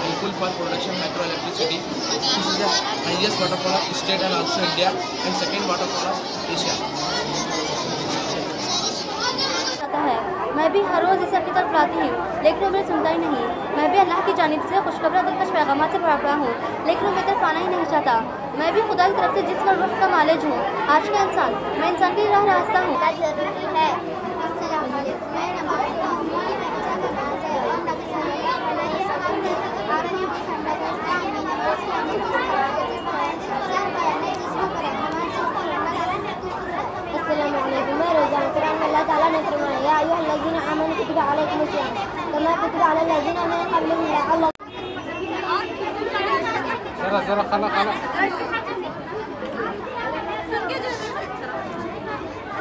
Helpful for production hydroelectricity. This is the highest waterfall of state and also India, and second waterfall of Asia. मैं भी हर रोज़ इसे अपनी तरफ लाती हूँ, लेकिन वो मेरी सुनता ही नहीं। मैं भी अल्लाह की जानिब से खुशखबरी दिलकश पैगामात से भरा पड़ा हूँ, लेकिन वो मेरी तरफ आना ही नहीं चाहता। मैं भी खुदा की तरफ से जिस्म और रूह का मालिक हूँ। आज का इंसान, मैं इंसान की राह रास्ता हूँ। मैं रोज़ाना कुरान में अल्लाह ताला ने फरमाया या अय्युहल्लज़ीना आमनू कुतिबा अलैकुमुस्सियाम कमा कुतिबा अलल लज़ीना मिन क़ब्लिकुम लअल्लकुम। जरा खाला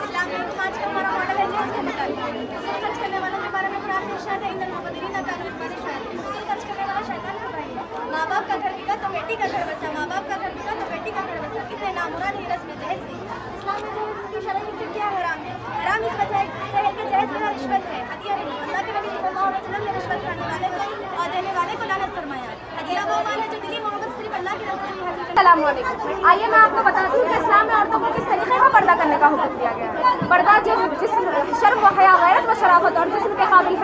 इस्लाम में आज का हमारा मॉडल है जिसके मुताबिक उसूल खर्च करने वालों के बारे में कुरान में इरशाद है इन्नल मुबद्दिरीना कानू लिल-फ़ाहिश। उसूल खर्च करने वाला शैतान का भाई है। माँ बाप का घर बिका तो बेटी का घर बसा, माँ बाप का घर बिका तो बेटी का घर बसा। कितने नामुराद ही रस्म दहेज की। इस्लाम में दहेज की शरई से क्या हराम है? हराम इस वजह है कि दहेज में रिश्वत है, हदिया नहीं। अल्लाह के नबी सल्लल्लाहु अलैहि वसल्लम ने रिश्वत खाने वाले को और देने वाले को लानत फरमाया। हदिया वो माल है जो दिली मोहब्बत सिर्फ अल्लाह की रज़ा के लिए हासिल करता है। अस्सलाम वालेकुम। आइए मैं आपको बताती हूँ कि इस्लाम में औरतों को किस तरीके का पर्दा करने का हुक्म दिया गया है। पर्दा जो शर्म व हया, गैरत व शराफत और जिस्म के काबिल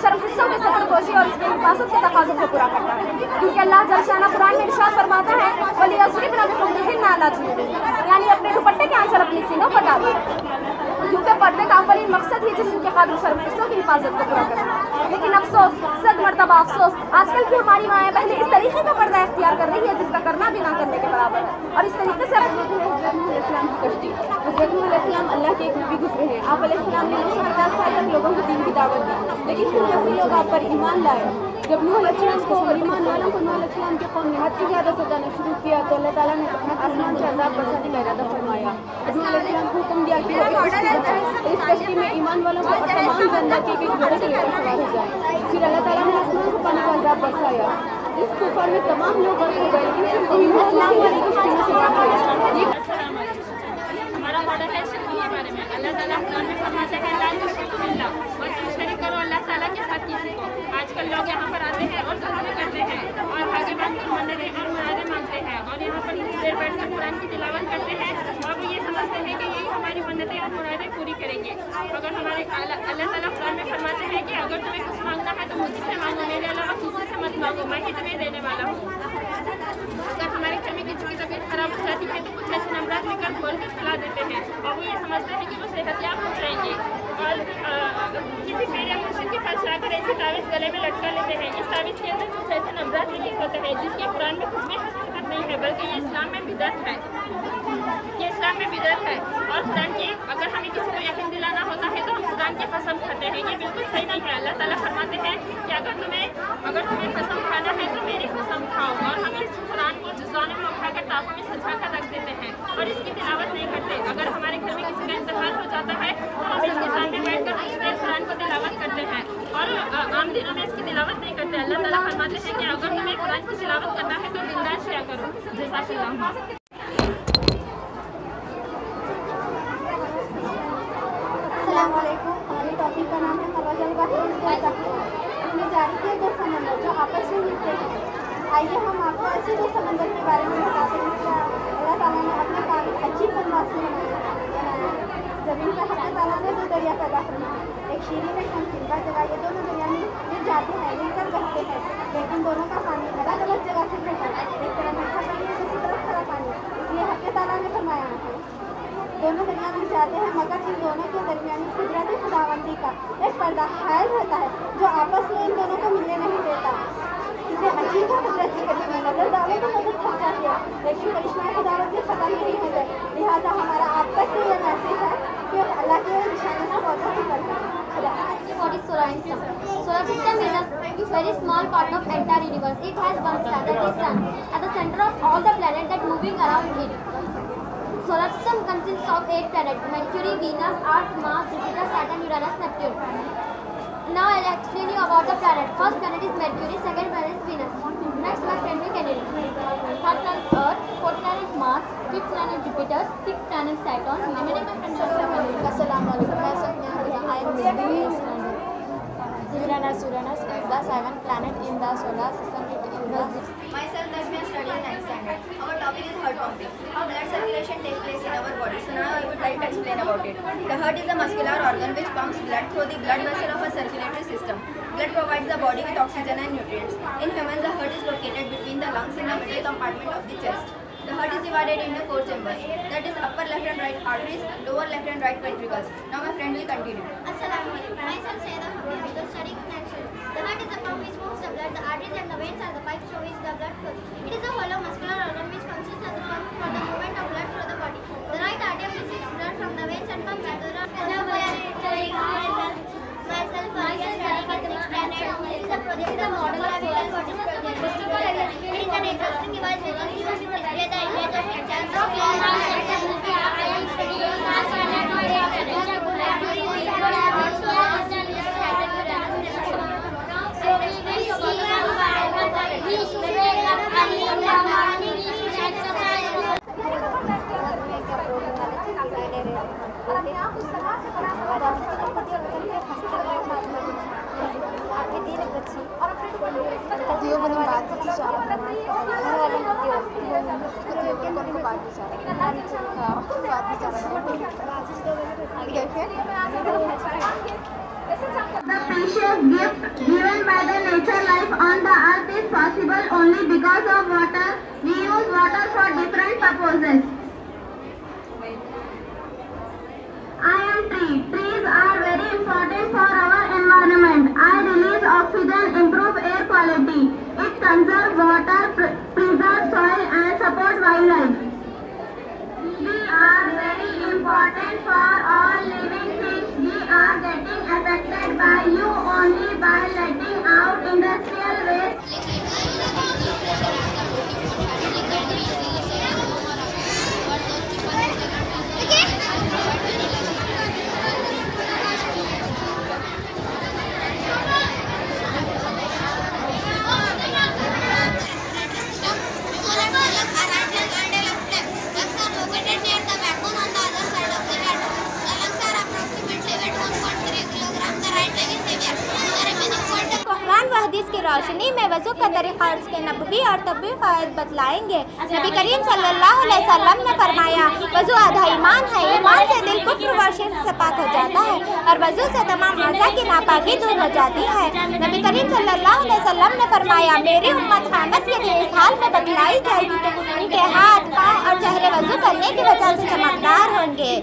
शर्म हिस्सों की सतरपोशी और उसके हिफाजत के तकाज़ों को पूरा करता है, क्योंकि अल्लाह जल शाना कुरान में इरशाद फरमाता है वलियज़रिबना बिखुमुरिहिन्ना अला जुनूबिहिन्ना, यानी अपने दुपट्टे के आंचल अपनी सीनों पर डालें, क्योंकि पर्दे का अवलीन मकसद ही जिस्म के काबिल शर्म हिस्सों की हिफाजत को पूरा करना है। लेकिन अफसोस, सद मरतबा अफसोस, आजकल की हमारी माएँ बहनें इस तरीके का पर्दा इख्तियार कर रही है जिसका करना भी ना करने के बराबर है। और इस तरीके से इस्लाम की कश्ती इस्लाम अल्लाह के एक नबी गुजरे हैं। आप अलैहिस्सलाम ने 950 साल तक लोगों को दीन की दावत दी, लेकिन सिर्फ 80 लोग आप पर ईमान लाए। जब नूह अलैहिस्सलाम को और ईमान वालों को नूह अलैहिस्सलाम के कौम ने हद से ज़्यादा सताना शुरू किया तो अल्लाह ताला ने आसमान से अज़ाब बरसाने का इरादा फरमाया। नूह अलैहिस्सलाम को हुक्म दिया कि वो एक कश्ती बनाए, इस कश्ती में ईमान वालों को और तमाम जन्नत के एक जोड़े के लेकर सवार हो जाए। फिर अल्लाह ताला ने आसमान से पानी का अज़ाब बरसाया। इस तूफान में तमाम लोग गर्क हो गए, लेकिन सिर्फ इस्लाम वाली कश्ती में से बाहर। हमारा मॉडल है शिर्क के बारे में। अल्लाह ताला कुरान में फरमाते हैं ला तुश्रिकू बिल्लाह, और तुम शरीक करो अल्लाह ताला के साथ किसी को। आजकल लोग यहाँ पर आते हैं और सजदे करते हैं और आगे बढ़कर मन्नतें और मुरादें मांगते हैं और यहाँ पर इतनी देर बैठकर कुरान की तिलावत करते हैं और वो ये समझते हैं कि यही हमारी मन्नतें और मुरादें पूरी करेंगे। अगर हमारे अल्लाह ताला कुरान में फरमाते हैं कि अगर तुम्हें कुछ मांगना है तो मुझसे मांगो, मेरे अलावा किसी से मत मांगो, मैं ही तुम्हें देने वाला हूँ। अगर हमारे घर में किसी की तबीयत खराब हो जाती है तो कुछ ऐसे नंबरात लेकर खोल कर खिला देते हैं और वो ये समझते हैं कि वो सेहतयाब हो जाएंगे। और किसी पीर या मुर्शिद के पास जाकर ऐसे तावीज़ गले में लटका लेते हैं। इस तावीज़ के अंदर कुछ ऐसे नंबरात लिखे होते हैं जिसके कुरान में कुछ भी हकीकत नहीं है, बल्कि ये इस्लाम में बिदअत है। ये इस्लाम में बिदअत है। और कुरान की अगर हमें किसी को यकीन दिलाना होता है तो हम कुरान की कसम खाते हैं, ये बिल्कुल सही नहीं है। अल्लाह ताला फरमाते हैं कि अगर तुम्हें कसम खाना है तो मेरी कसम खाओ। और हम इस कुरान को जुज़ानों में उठाकर ताकों में सजा कर रख देते हैं और इसकी तिलावत नहीं करते। अगर हमारे घर में किसी का इंतकाल हो जाता है तो हम इसके सामने बैठकर कुछ देर कुरान को तिलावत करते हैं और आम दिनों में इसकी तिलावत नहीं करते। अल्लाह ताला फरमाते हैं कि अगर तुम्हें कुरान की तिलावत करना है तो दिलदार किया करो। जज़ाकल्लाह। अस्सलाम वालेकुम। हमारे टॉपिक का नाम है खवाजल बाहर इसमें जारी किए दो समंदर जो आपस में मिलते हैं। आइए हम आपको ऐसे दो समंदर के बारे में बताते हैं कि अल्लाह ताला ने अपने काम अच्छी अंदाज में बनाया। ज़मीन पर हक़ ताला ने दो दरिया पैदा फरमाए, एक शीरीन एक नमकीन जगह। ये दोनों दरिया मिल जाते हैं, मिलकर बहते हैं, लेकिन दोनों का पानी अलग अलग जगह से बहता है। एक तरफ मीठा पानी है, दूसरी तरफ खरा पानी, इसलिए हक़ ताला ने फरमाया है दोनों दरिया मिल जाते हैं, मगर इन दोनों के दरमियानी कुदरती खुदावंदी का एक पर्दा हायल रहता है जो आपस में इन दोनों को मिलने नहीं देता। इसे अजीब और कुदरत की करीब में नजर डालो तो नजर थक जाती है, लेकिन करिश्मा खुदावंद की खत्म नहीं होते। लिहाजा हमारा आप तक से यह मैसेज है कि अल्लाह के निशानों को बहुत ही करते हैं। What is solar system? Solar system is a very small part of entire universe. It has one star, that is sun, at the center of all the planets that moving around it. Solar system consists of 8 planets: Mercury, Venus, Earth, Mars, Jupiter, Saturn, Uranus, Neptune. Now I'll explain you about the planet. First planet is Mercury, second planet is Venus. Next my friend will Kennedy. Third planet Earth, fourth planet Mars, fifth planet Jupiter, sixth planet Saturn. Remaining my friend Assalamualaikum. मैं Sonia. I am Uranus. Uranus is the seventh planet in the solar system. Myself, Dasmi, studying 9th standard. Our topic is heart pumping. How blood circulation takes place in our body. So now I would like to explain about it. The heart is a muscular organ which pumps blood through the blood vessel of a circulatory system. Blood provides the body with oxygen and nutrients. In humans, the heart is located between the lungs in the middle compartment of the chest. The heart is divided into 4 chambers. That is upper left and right arteries, lower left and right ventricles. Now my friend will continue. Assalamualaikum. Myself Sayeda Hamid. We are studying natural. The heart is a pump which moves the blood. The arteries and the veins are the pipes through which the blood flows. It is a hollow muscular organ which functions as a pump for the movement of blood through the body. The right artery receives blood from the veins and pumps into the myself Maria studying at the 6th standard. This is a project the model of vital what is project. It is an interesting device which is used to display the image of pictures of The precious gift given by the nature life on the earth is possible only because of water. We use water for different purposes. I am tree. Trees are very important for our environment. I release oxygen, improve air quality. It conserves water, preserves soil and supports wildlife. We are very important for all living things. We are getting affected by you only by letting out industrial waste. की रोशनी में वज़ू का तरीक़ा उसके नबवी और तबी फ़ायद बतलाएंगे। नबी करीम सल्लल्लाहु अलैहि वसल्लम ने फरमाया, वज़ू आधा ईमान है। ईमान से दिल कुफ्र व शिर्क से पाक हो जाता है और वज़ू से तमाम अज़ा की नापाकी दूर हो जाती है। नबी करीम सल्लल्लाहु अलैहि वसल्लम ने फरमाया, मेरी उम्मत क़यामत के दिन इस हाल में बतलाई जाएगी कि उनके हाथ, पाँव और चेहरे वज़ू करने की वजह से चमकदार होंगे।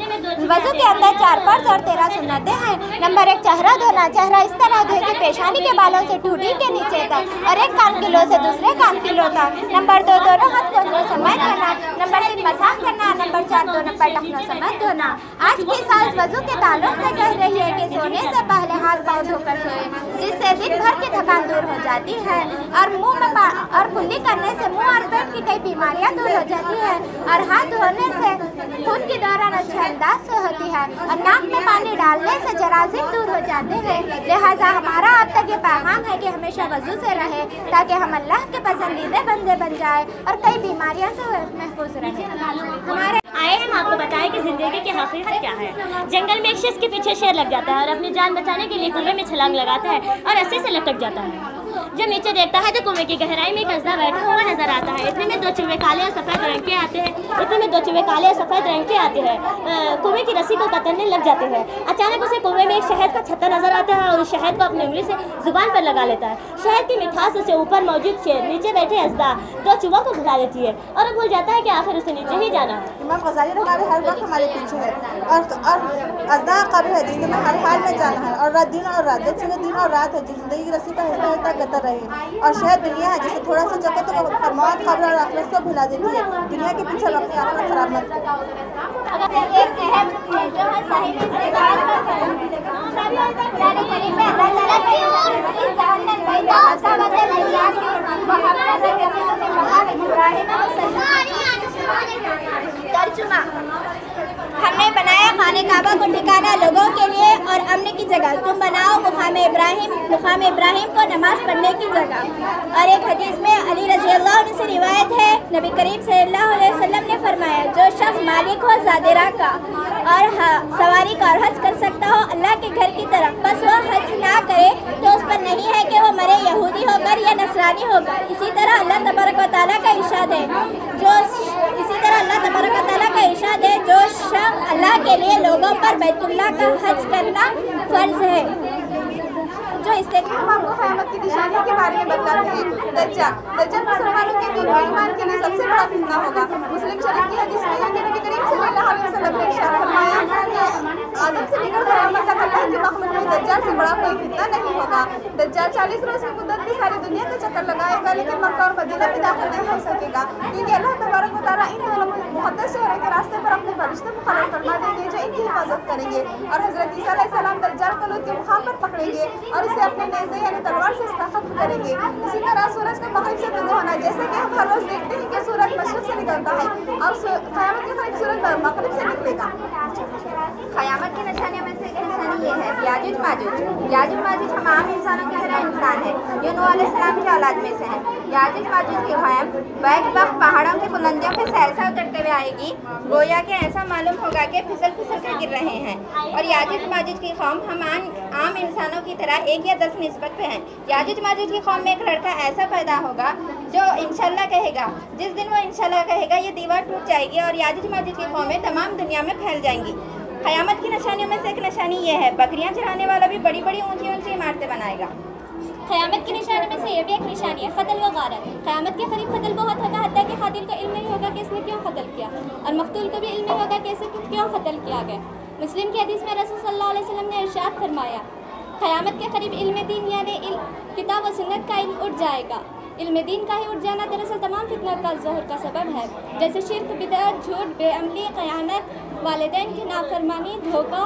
वज़ू के अंदर 4 फ़र्ज़ और 13 सुन्नतें हैं। नंबर 1, चेहरा धोना। चेहरा इस तरह धोए कि पेशानी के बालों से ठूठी के नीचे तक और एक कान किलो से दूसरे कान किलो तक। नंबर 2, दोनों हाथ धोने समय धोना। नंबर 3, मसाज करना। नंबर 4, दोनों पैर टखनों समय धोना। आज की साल वज़ू के ताल्लुक से कह रही है कि सोने से पहले हाथ पाँव धोकर सोए, जिससे दिन भर की थकान दूर हो जाती है और मुंह में और कुल्ली करने से मुंह और पेट की कई बीमारियां दूर हो जाती है और हाथ धोने से खून की दौरान अच्छे अंदाज से होती है और नाक में पानी डालने से जरासीम दूर हो जाते हैं। लिहाजा हमारा आप तक ये पैगाम है कि हमेशा वज़ू से रहे ताकि हम अल्लाह के पसंदीदा बंदे बन जाए और कई बीमारियों से महफूज रहे। हमारे आए हम आपको बताएं कि ज़िंदगी की हकीकत क्या है। जंगल में एक शख्स के पीछे शेर लग जाता है और अपनी जान बचाने के लिए कुएं में छलांग लगाता है और रस्सी से लटक जाता है। जब नीचे देखता है तो कुएं की गहराई में एक अजदा बैठा हुआ नजर आता है। इतने में दो चूहे काले और सफ़ेद रंग के आते हैं। कुएं की रस्सी को कतरने लग जाते हैं। अचानक उसे कुएं में एक शहद का छत्ता नजर आता है और उस शहद को अपनी उंगली से जुबान पर लगा लेता है। शहद की मिठास उसे ऊपर मौजूद शेर, नीचे बैठे अजदा, दो चूहों को भुला देती है और वो भूल जाता है कि आखिर उसे नीचे ही जाना है। इमाम गज़ाली हमारे हर वक्त हमारे पीछे है और अजदा कब्र है जिससे हमें हर हाल में जाना है, और दिन और रात, दो चूहे दिन और रात है जो जिंदगी की रस्सी पर हिस्सा हिस्सा कतर रही, और शहद दुनिया है जिसे थोड़ा सा चको तो मौत, कब्र और आखिरत को भुला देती है। दुनिया के पीछे अपनी आखिरत खराब मत तर्जुमा। हमने बनाया खाने काबा को ठिकाना लोगों के लिए और अमन की जगह। तुम बनाओ मुकाम इब्राहिम को नमाज पढ़ने की जगह। और एक हदीस में अली रज़ी अल्लाह अन्हु से रिवायत है, नबी करीम सल्लल्लाहु अलैहि वसल्लम ने फरमाया, जो शख्स मालिक हो ज़ादिरा का और सवारी का और हज कर सकता हो अल्लाह के घर की तरफ, बस वह हज ना करे तो उस पर नहीं है कि वो मरे यहूदी होकर या नसरानी होकर। इसी तरह अल्लाह तबारक व तआला का इरशाद है, जो शख्स अल्लाह के लिए लोगों पर बैतुल्लाह का हज करना फर्ज है। जो हम आपको क़यामत की निशानी के बारे में बताते हैं। दज्जाल मुसलमानों के बीच ईमान के लिए सबसे बड़ा फितना होगा। मुस्लिम शरीफ की हदीस में है कि नबी करीम सल्लल्लाहु अलैहि वसल्लम ने इरशाद फरमाया कि आदम से लेकर क़यामत तक अल्लाह के मखलूक में दज्जाल से बड़ा कोई फितना नहीं होगा। दज्जाल 40 रोज़ की मुद्दत में सारी दुनिया का चक्कर लगाएगा, लेकिन मक्का और मदीना में दाखिल नहीं हो सकेगा, क्योंकि अल्लाह तबारक व तआला इन दोनों मुक़द्दस शहरों के रास्ते पर अपने फरिश्ते मुक़र्रर फरमा देंगे जो इनकी हिफाजत करेंगे। और हज़रत ईसा अलैहिस्सलाम दज्जाल को लूत के मुकाम पर पकड़ेंगे और इसे अपने नेज़े यानी तलवार से खत्म करेंगे। इसी तरह सूरज का मग़रिब से तुलू होना, जैसे कि हम हर रोज़ देखते हैं कि सूरज मशरिक़ से निकलता है और क़यामत के करीब सूरज मग़रिब से निकलेगा। क़यामत की निशानियों में से एक निशानी ये है याजुज माजुज हम आम इंसानों की तरह इंसान है, ये नूह अलैहिस्सलाम की औलाद में से हैं। याजुज माजुज की क़याम बैक वक्त पहाड़ों की बुलंदियों पे सहसा उतरते हुए आएगी, गोया कि ऐसा मालूम होगा कि फिसल कर गिर रहे हैं। और याजुज माजुज की कौम हम आम इंसानों की तरह 1 या 10 निस्बत पे हैं। याजुज माजुज की कौम में एक लड़का ऐसा पैदा होगा जो इंशाल्लाह कहेगा। जिस दिन वो इंशाल्लाह कहेगा ये दीवार टूट जाएगी और याजुज माजुज की कौमें तमाम दुनिया में फैल जाएंगी। क़यामत की निशानियों में से एक निशानी ये है, बकरियां चराने वाला भी बड़ी बड़ी ऊंची ऊंची इमारतें बनाएगा। क़यामत की निशानी में से ये भी एक निशानी है क़त्ल व गारत। क़यामत के करीब कत्ल बहुत होगा, हत्ता कि कातिल को इल्म नहीं होगा कि इसने क्यों कत्ल किया, और मकतूल को भी इल्म नहीं होगा कि इसे क्यों कत्ल किया गया। मुस्लिम की हदीस में रसूल सल्लल्लाहु अलैहि वसल्लम ने इरशाद फरमाया, क़यामत के करीब इल्म दीन यानी किताब व सुन्नत का इल्म उठ जाएगा। इल्म दीन का ही उठ जाना दरअसल तमाम फितना का ज़ोहर का सबब है, जैसे शिर्क, बिदअत, झूठ, बेअमली, ख़यानत, वालिदैन की नाफरमानी, धोखा।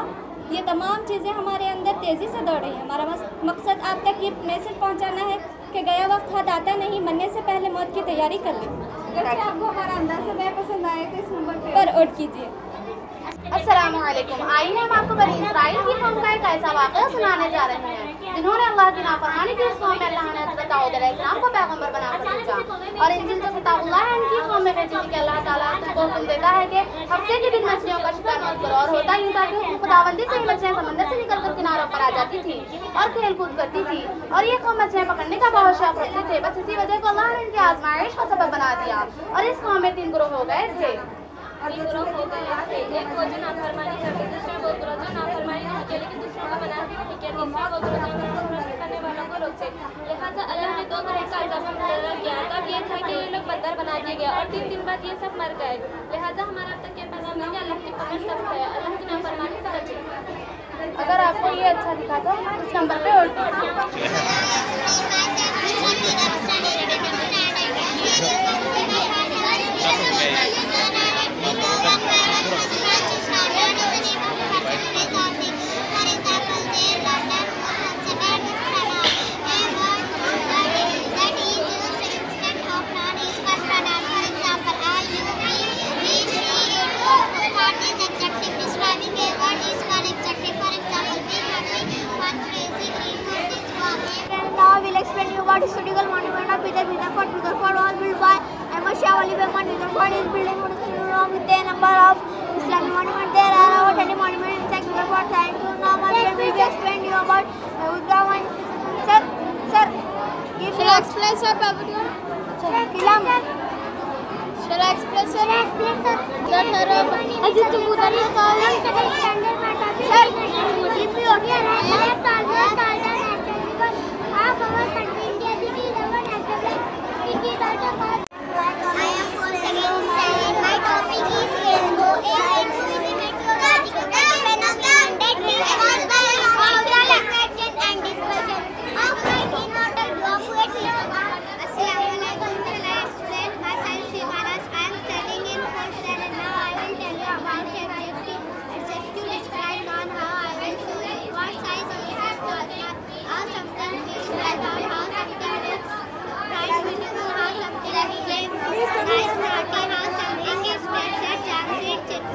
ये तमाम चीज़ें हमारे अंदर तेज़ी से दौड़ रही हैं। हमारा मकसद आप तक ये मैसेज पहुंचाना है कि गया वक्त हाथ आता नहीं, मरने से पहले मौत की तैयारी कर लें। अगर आपको हमारा अंदाज़ा मैं पसंद आए तो इस नंबर पर वोट कीजिए। अस्सलामुअलैकुम। आइए हम आपको बनी इसराइल की कौम का एक ऐसा वाक़या सुनाने जा रहे हैं जिन्होंने अल्लाह की नाफरमानी की। उस कौम में अल्लाह ने हज़रत दाऊद अलैहिस्सलाम को पैगंबर बनाकर भेजा, और इंजील जो किताबुल्लाह है उनकी कौम में भेजी थी कि अल्लाह ताला तुमको हुक्म देता है कि हफ्ते के दिन मछलियों का शिकार मत करो। और होता यूँ था कि खुदाबंदी से ही मछलियाँ समंदर से निकलकर किनारों पर आ जाती थी और खेल कूद करती थी, और ये कौम मछलियाँ पकड़ने का बहुत शौक रखते थे। बस इसी वजह को अल्लाह ने इनकी आजमाइश का सबब बना दिया और इस कौम में 3 ग्रोह हो गए थे। एक वो जो नाफरमानी करते, दूसरा वो ग्रोह जो नाफरमानी नहीं किया लेकिन दूसरों को मनाते नहीं किया, तीसरा वो ग्रोह जो नाफरमानी करने वालों को रोकते। लिहाजा अल्लाह ने 2 ग्रोह का इजाफा मुकर्रर किया। तब ये था कि ये लोग बंदर बना दिए गए और 3 दिन बाद ये सब मर गए। लिहाजा हमारा अब तक ये पैगाम है कि अल्लाह की पकड़ सख्त है, अल्लाह की नाफरमानी से बचें। अगर आपको ये अच्छा दिखा तो इस नंबर पे vote What historical monument of Peter Rutherford? Rutherford was built by Amos Shah Ali Begum. Rutherford is building with a number of Islamic monuments. There are over 20 monuments inside Rutherford. Thank you. Now, my friend will explain you about Rutherford. Sir, give guys are Pavilion. Shall I express it? That her Ajit Tumudar ne called sir. मुझे भी हो गया ना ये ताजा ताजा because half our country India this is our national it is also called I am from second standard my topic is rainbow a rainbow is a meteorological phenomenon that is caused by auroral reflection and dispersion of light in outer droplets. Assalamualaikum. Shall I explain myself Shivaras? I am studying in fourth standard. Now I will tell you about adjective. Adjective describe on how I will do it. What size of the hat or how something is like how something is price beautiful, how something is lame, nice naughty, how something is special, chocolate, chips.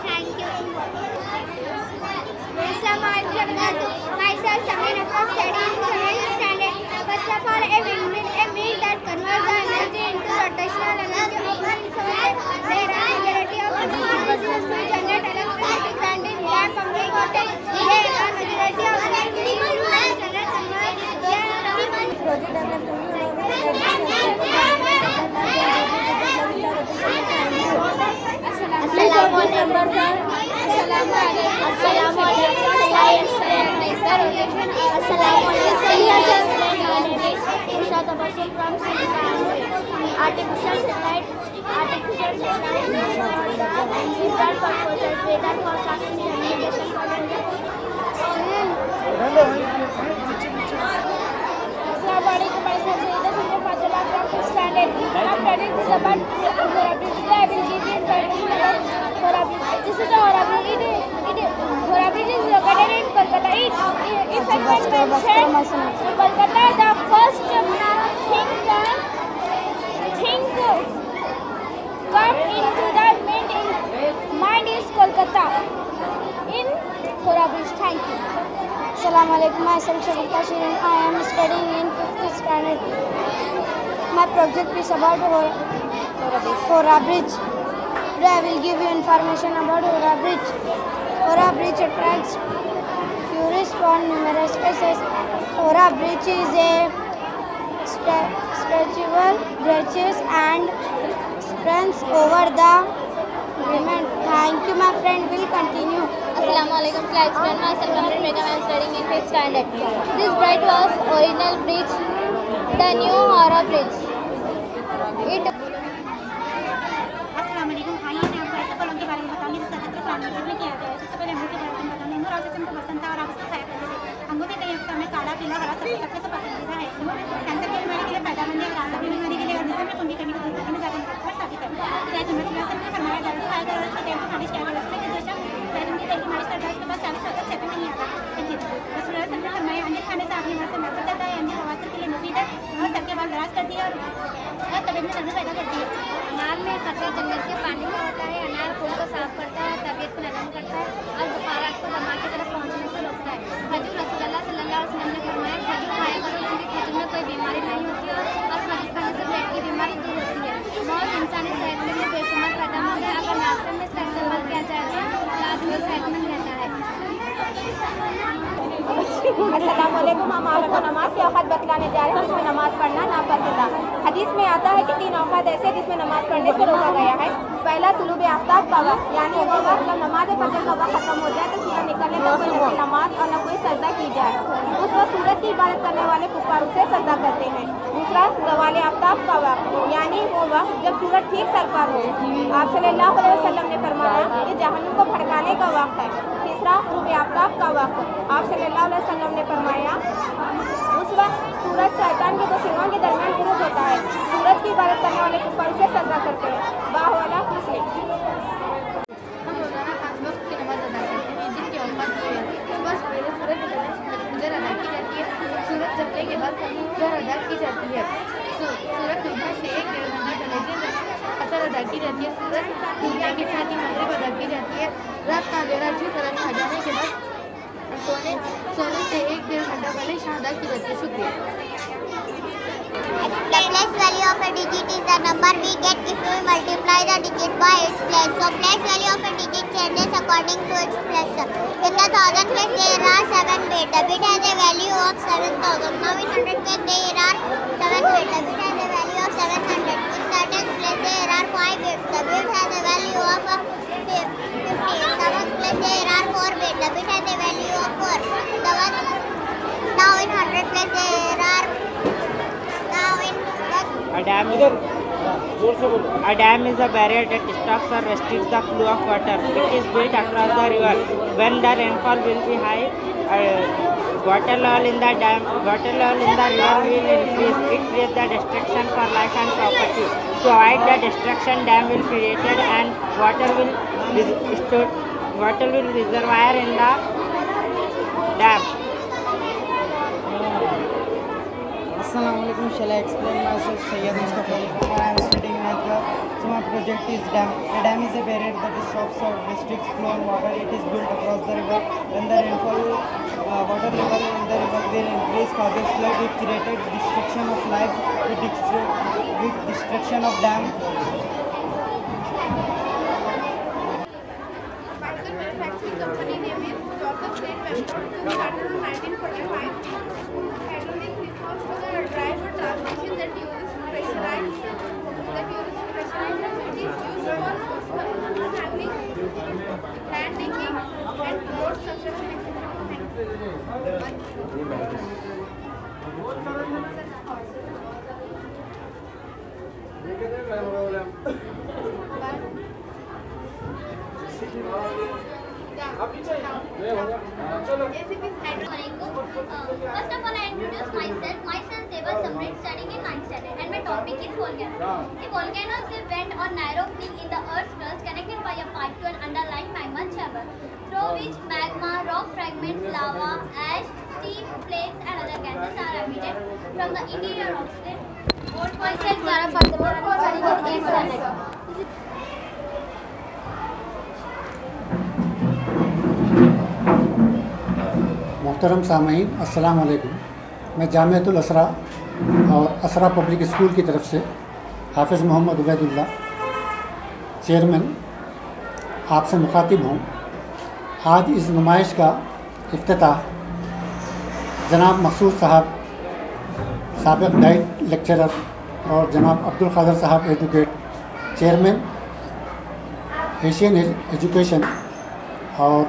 Thank you. Assalamualaikum. Myself Shamin Akbar studying in seventh standard. First of all, a wheel that converts the energy into rotational energy of wind. So there are majority of machines used to generate electricity grinding lamp pumping water. There are majority of electricity used to generate artificial satellite weather forecasting communication standard. I'm studying this about Horabridge. I will give you information about Horabridge. This is the Horabridge. Horabridge is located in Kolkata. If I can mention Kolkata, the first thing come into the mind is Kolkata in Horabridge. Thank you. Assalamualaikum. Myself Sharifah Shirin. I am studying in 5th standard. My project is about Horabridge. Today I will give you information about Horabridge. Horabridge attracts tourists for numerous places. Horabridge is a stretchable bridges and spans over the river. Thank you, my friend. Will continue. Assalamualaikum. Shall I explain myself? I am studying in 5th standard. This bridge was original bridge, the new Horabridge. अस्सलामुअलैकुम। आइए मैं आपको ऐसे फलों के बारे में बताऊंगी जिसका जिक्र कुरान मजीद में किया गया है। सबसे पहले अंगूर के बारे में बताऊंगी। अंगूर और जिसको पसंद था और आप उसको खाया करते थे। अंगूर के कई अक़साम में काला, पीला, हरा सबसे पसंदीदा है। कैंसर की बीमारी के लिए फायदेमंद है और आज़ा की बीमारी के लिए और जिसमें खून की कमी को दूर करने में ज़्यादा मददगार साबित है। जैतून में फरमाया जाता है खाया करो उसके तेल को मालिश किया करो। उसमें जैसा जैतून के तेल की मालिश करता है उसके पास 40 फीसद चेपी नहीं आता। रसूलुल्लाह ने फरमाया अंजीर खाने से आपकी मौत से महफूज रहता है। अंजीर बवासीर के लिए मुफीद है और सर के बाल दराज करती है और तबीयत में नमी पैदा करती है। अनार में खट्टा जंगल के पानी में होता है। अनार खून को साफ करता है, तबीयत को नरम करता है और बुखारात को दिमाग की तरफ पहुंचने से रोकता है। खजूर रसूलुल्लाह सल्लल्लाहु अलैहि वसल्लम ने फरमाया खजूर खाया करो क्योंकि खजूर में कोई बीमारी नहीं होती और खजूर खाने से पेट की बीमारी दूर होती है। बहुत इंसानी सेहत के लिए बेशुमार फायदेमंद है। अगर नाश्ते में इसका इस्तेमाल किया जाए तो आदमी सेहतमंद रहता है। अस्सलामुअलैकुम। हम आपको नमाज के औक़ात बतलाने जा रहे हैं जिसमें नमाज पढ़ना नापसंद। हदीस में आता है कि 3 औक़ात ऐसे जिसमें नमाज पढ़ने से रोका गया है। पहला तुलूब आफ्ताब का वक्त, यानी वो वक्त जब नमाज फजर का वक्त खत्म हो जाए तो सूरज निकलने तक कोई न नमाज और न कोई सजदा की जाए। उस वक्त सूरज की इबादत करने वाले कुफ्फार उसे सजदा करते हैं। दूसरा ज़वाल आफ्ताब का वक्त, यानी वो वक्त जब सूरज ठीक सर पर हो। आप सल्लल्लाहु अलैहि वसल्लम ने फरमाया कि जहन्नुम को भड़काने का वक्त है। तीसरा ग़ुरूब आफ्ताब का वक्त, आप सल्लल्लाहु अलैहि वसल्लम ने फरमाया उस वक्त सूरज शैतान के 2 सिरों के दरमियान गुरूब होता है। सूरज की इबादत करने वाले कुफ्फार उसे सजदा करते हैं। बाहवाला मुस्लिम। हम रोजाना 5 वक्त की नमाज अदा करते हैं जिनके औक़ात ये हैं। सुबह सवेरे सूरज निकलने से फजर अदा की जाती है। सूरज जगने के बाद ज़ोहर अदा की जाती है। सूरज डूबने से 1-1.5 घंटा पहले असर अदा की जाती है। सूरज डूबने के साथ ही मगरिब अदा की जाती है। रात का अंधेरा अच्छी तरह छा जाने के बाद सोने से 1-1.5 घंटा पहले इशा अदा की जाती है। शुक्रिया। The place value of a digit is the number we get if we multiply the digit by its place. So place value of a digit changes according to its place. In the thousand place there are 7 bits. The bit has a value of 7000. Now in 100 case there are 7 weight. The weight has a value of 700. In Curtain's place there are 5 weights. The weight has a value of 50. In Tawak's place there are 4 weights. The weight has a value of 4. Now in 100 place there are A dam is a barrier that stops or restricts the flow of water. It is built across the river. When the rainfall will be high, water level in the river will increase. It creates the destruction for life and property. To avoid the destruction, dam will be created and water will reservoir in the dam. Assalamualaikum. Shall I explain myself? Sayyid Mustafa. I am studying in Agra. So my project is dam. A dam is a barrier that stops or restricts flow of water. It is built across the river. When the rainfall water level in the river will increase, causes flood. It created destruction of life with destruction of dam. Particle manufacturing company name is Joseph State Member. Started in 1945. Hydraulic response to the drive or transmission that uses pressurized which is used for handling, land digging and road construction, First of all, I introduce myself. Myself, Seva Samrit, studying in 9th standard, and my topic is volcano. The volcano is a bend or narrow peak in the Earth's crust connected by a pipe to an underlying magma chamber, through which magma, rock fragments, lava, ash, steam, flakes, and other gases are emitted from the interior of the earth. Myself, Zara Fatima, studying in 8th standard. मोहतरम सामईन अस्सलाम वालेकुम। मैं जामियातुल असरा और असरा public school की तरफ से हाफिज़ Mohammad Ubaidullah chairman आपसे मुखातिब हूँ। आज इस नुमाइश का इफ्तिताह जनाब मकसूद साहब साबिक़ डाइट लेक्चरर और जनाब अब्दुल क़ादिर साहब एडवोकेट चेयरमैन एशियन एजुकेशन और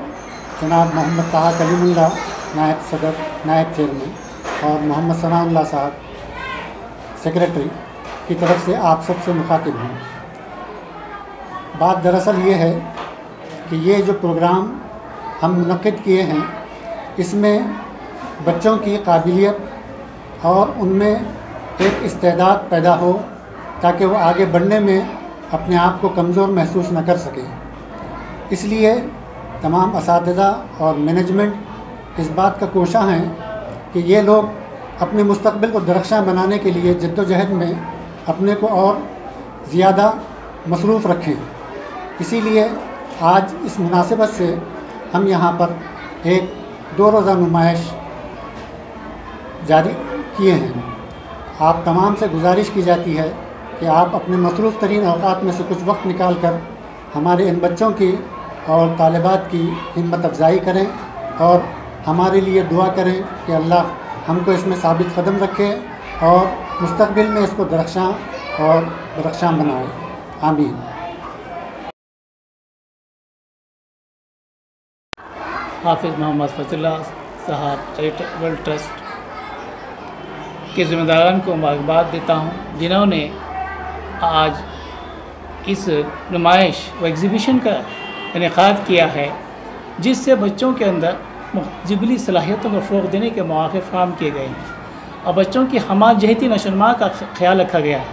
जनाब मोहम्मद ताहा कलीमुल्लाह नायब सदर नायब चेयरमैन और मोहम्मद सनाउल्लाह साहब सेक्रेटरी की तरफ से आप सबसे मुखातिब हूँ। बात दरअसल ये है कि ये जो प्रोग्राम हम मुनक़्क़िद किए हैं इसमें बच्चों की काबिलियत और उनमें एक इस्तेदाद पैदा हो ताकि वो आगे बढ़ने में अपने आप को कमज़ोर महसूस न कर सकें। इसलिए तमाम असातिज़ा और मैनेजमेंट इस बात का कोशा हैं कि ये लोग अपने मुस्तक़बिल को दरख्शां बनाने के लिए जद्दोजहद में अपने को और ज़्यादा मसरूफ़ रखें। इसीलिए आज इस मुनासिबत से हम यहाँ पर एक 2 रोज़ा नुमाइश जारी किए हैं। आप तमाम से गुजारिश की जाती है कि आप अपने मसरूफ़ तरीन औक़ात में से कुछ वक्त निकाल कर हमारे इन बच्चों की और तालिबात की हिम्मत अफ़ज़ाई करें और हमारे लिए दुआ करें कि अल्लाह हमको इसमें साबित कदम रखे और मुस्तक़बिल में इसको दरख्शां और बरख्शां बनाए। आमीन। हाफिज़ मोहम्मद फज़लुल्लाह साहब चैरिटेबल ट्रस्ट के ज़िम्मेदारान को मुबारकबाद देता हूँ जिन्होंने आज इस नुमाइश व एग्ज़िबिशन का इनेकाद किया है जिससे बच्चों के अंदर जिबली सलाहियतों को फ़रोग़ देने के मौक़े फ़राहम किए गए हैं और बच्चों की हमा जहती नशोनुमा का ख्याल रखा गया है।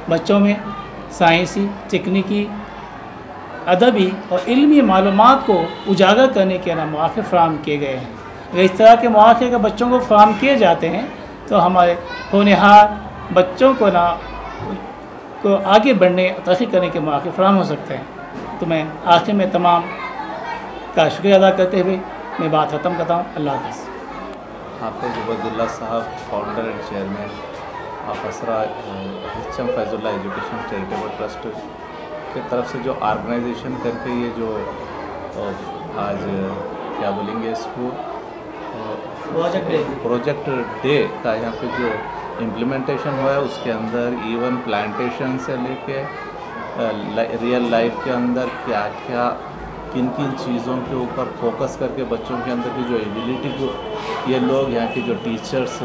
बच्चों में साइंसी, तकनीकी, अदबी और इल्मी मालूमात को उजागर करने के मौक़े फ़राहम किए गए हैं। अगर इस तरह के मौक़े का बच्चों को फ़राहम किए जाते हैं तो हमारे होनहार बच्चों को आगे बढ़ने तरक्की करने के मौक़े फ़राहम हो सकते हैं। तो मैं आखिर में तमाम का शुक्रिया अदा करते हुए मैं बात ख़त्म करता हूँ। अल्लाह हाफ़िज़। हाफिज़ उबैदुल्लाह साहब founder and chairman of Asra HM Faizullah education charitable trust की तरफ से जो ऑर्गेनाइजेशन करके ये जो आज क्या बोलेंगे इसको प्रोजेक्ट डे का यहाँ पे जो इम्प्लीमेंटेशन हुआ है उसके अंदर इवन प्लांटेशन से लेके रियल लाइफ के अंदर क्या क्या किन किन चीज़ों के ऊपर फोकस करके बच्चों के अंदर की जो एबिलिटी को ये लोग यहाँ के जो टीचर्स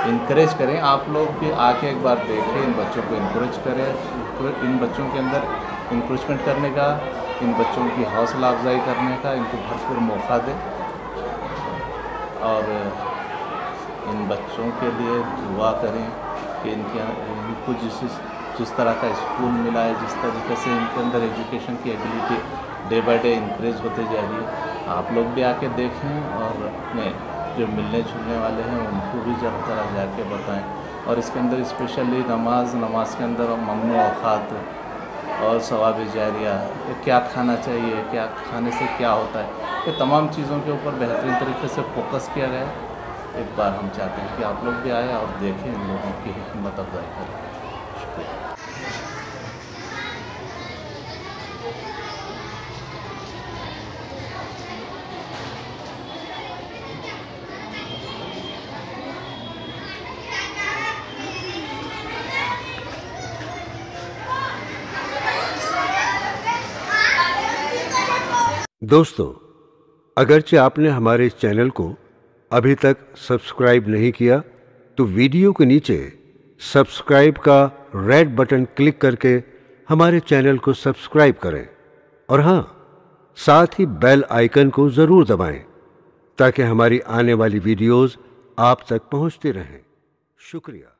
इनक्रेज करें। आप लोग भी आके एक बार देखें, इन बच्चों को इनक्रेज करें, इन बच्चों के अंदर इंक्रेजमेंट करने का, इन बच्चों की हौसला अफजाई करने का इनको भरपूर मौका दें और इन बच्चों के लिए दुआ करें कि इनको जिस तरह का स्कूल मिला है, जिस तरीके से इनके अंदर एजुकेशन की ability day by day increase होते जा रही है, आप लोग भी आके देखें और अपने जो मिलने जुलने वाले हैं उनको भी जब तरह जाके बताएं। और इसके अंदर स्पेशली नमाज के अंदर ममनू औक़ात और सवाब जारिया, क्या खाना चाहिए, क्या खाने से क्या होता है, ये तमाम चीज़ों के ऊपर बेहतरीन तरीके से फोकस किया गया है। एक बार हम चाहते हैं कि आप लोग भी आए और देखें, इन लोगों की हिम्मत अफजाई करें। शुक्रिया। दोस्तों, अगरचे आपने हमारे इस चैनल को अभी तक सब्सक्राइब नहीं किया तो वीडियो के नीचे सब्सक्राइब का रेड बटन क्लिक करके हमारे चैनल को सब्सक्राइब करें और हाँ, साथ ही बेल आइकन को ज़रूर दबाएं ताकि हमारी आने वाली वीडियोस आप तक पहुंचती रहें। शुक्रिया।